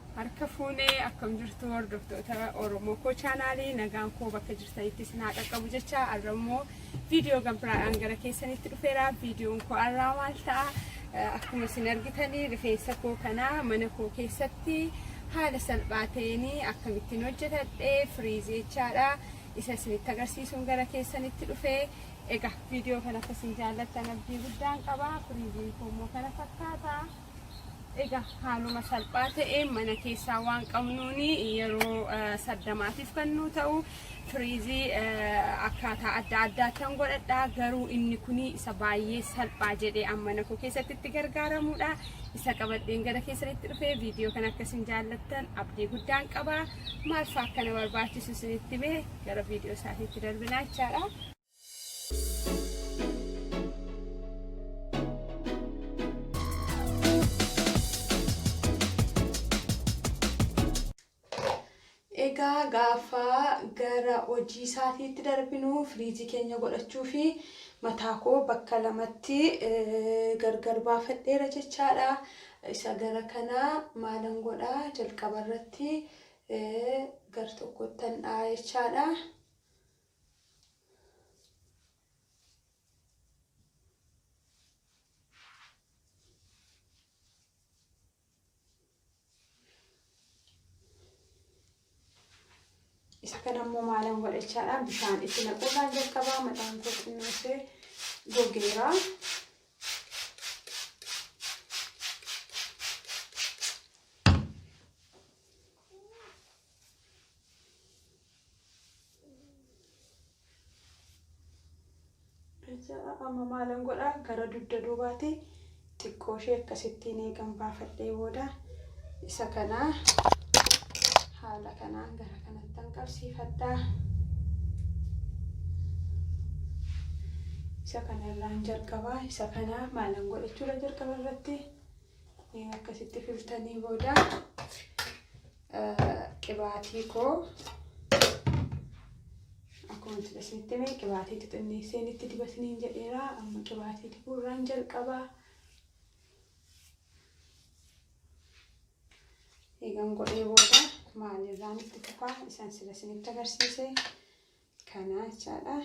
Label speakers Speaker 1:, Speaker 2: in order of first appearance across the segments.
Speaker 1: akkam jirtu hordoftoota Oromoo koo chaanaalii nagaan koo bakka jirtanitti sinaa qaqqabu jecha arrammoo viidiyoo gambraadhaan gara keessanitti dhufeera. Viidiyoon koo arraa maal ta'a akkuma isin argitanii rifeensa koo kana mana koo keessatti haala salphaa ta'een akkamittiin hojjetadhee firiizii jechaadha isa isinitti agarsiisuun gara keessanitti dhufee. Egaa viidiyoo kana akkasiin jaallattan abdii guddaan qaba. Firiiziin koo immoo kana fakkaata. Egaa haaluma salphaa ta'een mana keessaa waan qabnuuni yeroo saddamaatiif kan nu ta'u firiizii akkaataa adda addaatti godhadha. Garuu inni kuni isa baay'ee salphaa jedhee mana koo keessatti itti gargaaramuudha. Isa qabadheen gara keessanitti dhufee viidiyoo kana akkasiin jaallattan abdii guddaan qaba. Maal fa'aa akkana barbaachisu isinitti himee gara viidiyoo isaatiitti darbinaa jechaadha. Egaa gaafa gara hojii isaatiitti darbinu firiizii keenya godhachuu fi mataa koo bakka lamatti gargar baafadheera jechaadha. Isa gara kana maalan godhaa jalqaba irratti gar tokkottan dhaa jechaadha. Isa kana immoo maalan godhachaadha bishaan itti naquudhaan jalqabaa mataan koo xinnoosee gogeera. Amma maalan godhaa gara dugda duubaatti xiqqoo ishee akkasittiin eegan baafadhee booda isa kana haala kanaan gara kanatti qabsiifadha. Isa kanarraan jalqabaa isa kana maalan godhachuudha jalqaba irratti akkasitti filtanii booda qibaatii koo akkuma isinitti himee qibaatii xixinneesseen itti dibatanii jedheera. Amma qibaatii dibuurraan jalqabaa. Eegan godhee booda maalirraan itti fufaa isaan sila isinitti agarsiise kana jechaadha.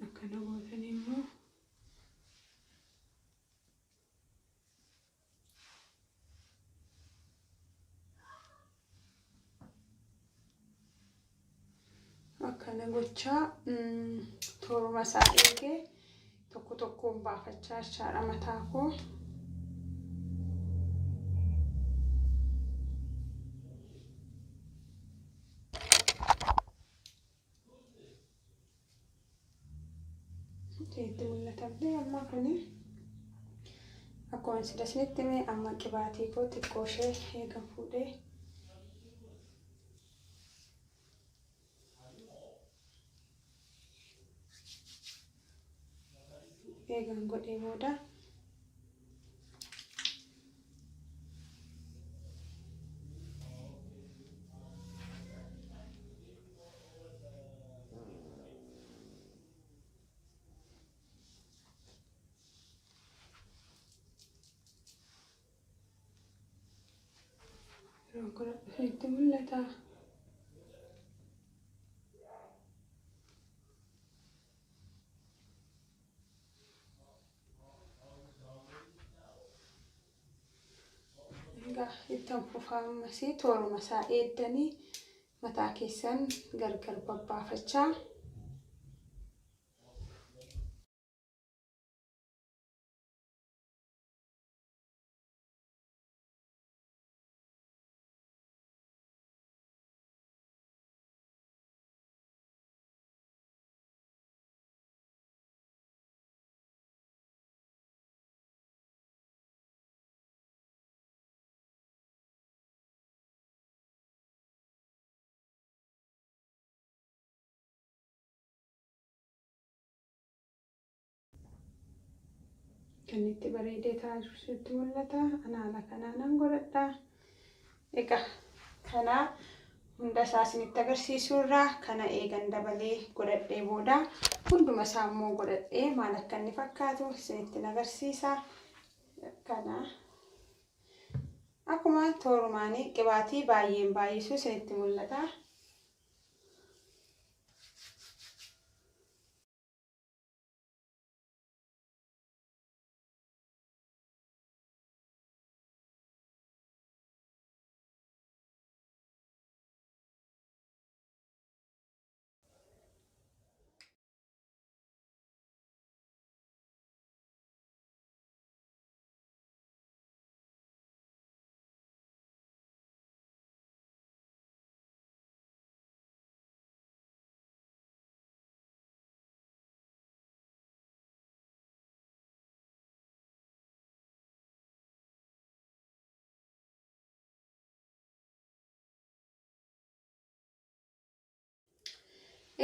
Speaker 1: Akkana gootan immoo akkana gochaa tooruma isaa eegee tokko tokkoon baafachaa jechaadha mataa koo. Itti mul'atabdee amma kuni akkuma isinitti himee amma qibaatii koo xiqqoo ishee eegan fuudhee eegan godhee booda itti mul'ata. Egaa ittiin fufaamasi tooruma isaa eeddanii mataa keessan gargar babbaafachaa. Kan itti bareedee taasisutti mul'ata. Anaala kanaan godhadha. Egaa kana hunda isaa isinitti agarsiisuurraa kana eegan dabalee godhadhee booda hunduma isaa immoo godhadhee maal akka inni fakkaatu isinitti agarsiisa. Kana akkuma toorumaanii qibaatii baay'een baay'isuu isinitti mul'ata.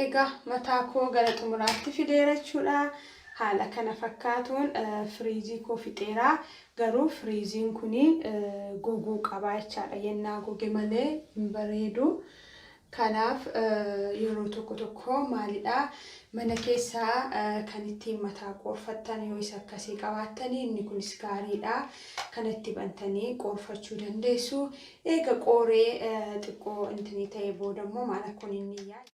Speaker 1: Egaa mataa koo gara xumuraatti fideera jechuudha. Haala kana fakkaatuun firiizii koo fixeera. Garuu firiiziin kuni goguu qaba jechaadha. Yennaa goge malee hin bareedu. Kanaaf yeroo tokko maalidha mana keessaa kan ittiin mataa qoorfattan yoo isa akkasii qabaattanii inni kunis gaariidha. Kan itti bantanii qoorfachuu dandeessu. Eega qooree xiqqoo intinii ta'ee booda immoo maal akka inni yaa.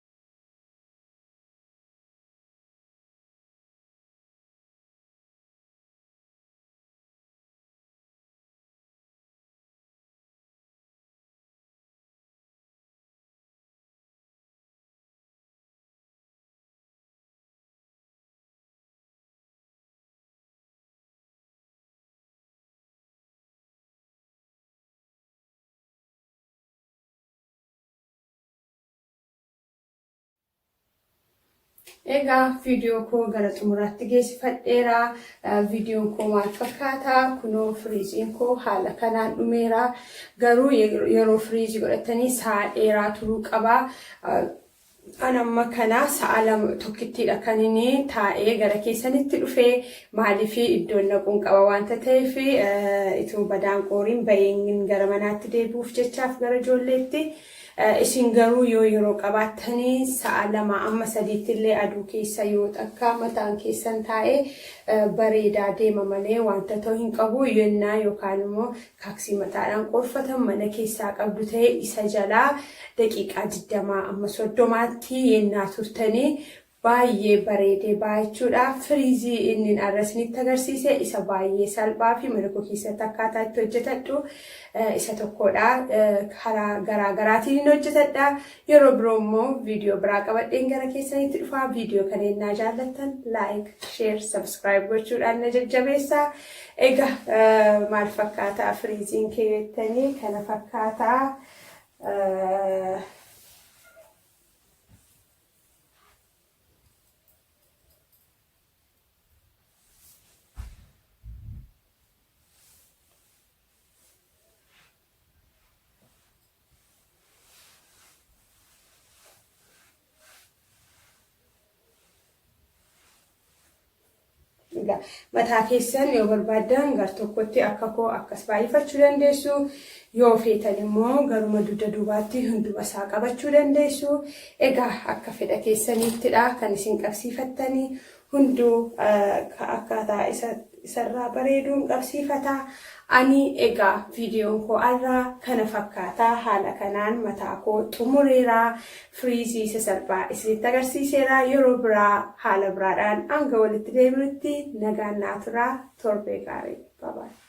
Speaker 1: Egaa viidiyoo koo gara xumuraatti geessifadheera. Viidiyoon koo maal fakkaata? Kunoo firiiziin koo haala kanaan dhumeera. Garuu yeroo firiizii godhatanii sa'a dheeraa turuu qaba. Anamma kana sa'a lama tokkittiidha kan inni taa'ee gara keessanitti dhufee maaliif iddoon naquun qaba wanta ta'eef itoo badaan qooriin baheen gara manaatti deebi'uuf jechaaf gara ijoolleetti. Isin garuu yoo yeroo qabaattanii sa'a lama amma sadiitti illee aduu keessa yoo takka mataan keessan taa'ee bareedaa deema malee wanta ta'u hin qabu. Yennaa yookaan immoo kaaksii mataadhaan qoorfatan mana keessaa qabdu ta'e isa jalaa daqiiqaa 20 amma 30tti yennaa turtanii baay'ee bareedee baachuudha. Firiizii inni arrasnitti agarsiise isa baay'ee salphaa fi mana koo keessatti akkaataa itti hojjetadhu isa tokkodha. Karaa garaa garaatiin hojjetadha. Yeroo biroo immoo viidiyoo biraa qabadheen gara keessanitti dhufa. Viidiyoo kana yennaa jaallattan like, share, subscribe gochuudhaan na jajjabeessaa. Egaa maal fakkaata firiiziin keettanii kana fakkaata. Mataa keessan yoo barbaadan gar tokkotti akka koo akkas baay'ifachuu dandeessu. Yoo feetan immoo garuma dugda duubaatti hunduma isaa qabachuu dandeessu. Egaa akka fedha keessaniittidha kan isin qabsiifattanii hunduu akkaataa isarraa bareeduun qabsiifata. Ani egaa viidiyoon koo irraa kana fakkaata. Haala kanaan mataa koo xumureera. Firiizii isa salphaa isinitti agarsiiseera. Yeroo biraa haala biraadhaan hanga walitti deebinutti nagaan naa turaa. Torbee gaarii. Bye bye.